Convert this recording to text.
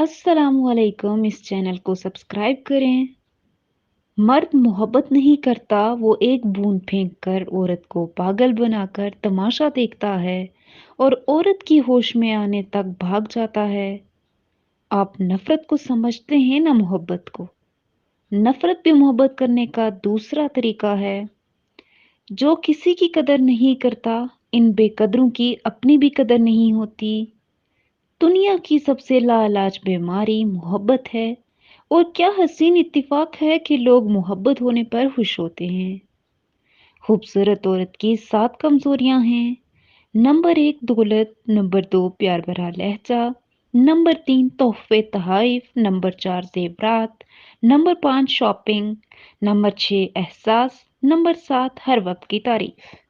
अस्सलामुअलैकुम। इस चैनल को सब्सक्राइब करें। मर्द मोहब्बत नहीं करता, वो एक बूंद फेंक कर औरत को पागल बनाकर तमाशा देखता है और औरत की होश में आने तक भाग जाता है। आप नफरत को समझते हैं ना मोहब्बत को। नफरत भी मोहब्बत करने का दूसरा तरीका है। जो किसी की कदर नहीं करता, इन बेकदरों की अपनी भी कदर नहीं होती। दुनिया की सबसे लाइलाज बीमारी मोहब्बत है। और क्या हसीन इत्तेफाक है कि लोग मोहब्बत होने पर खुश होते हैं। खूबसूरत औरत की 7 कमजोरियां हैं। नंबर 1 दौलत, नंबर 2 प्यार भरा लहजा, नंबर 3 तोहफे तहाइफ, नंबर 4 जेवरात, नंबर 5 शॉपिंग, नंबर 6 एहसास, नंबर 7 हर वक्त की तारीफ।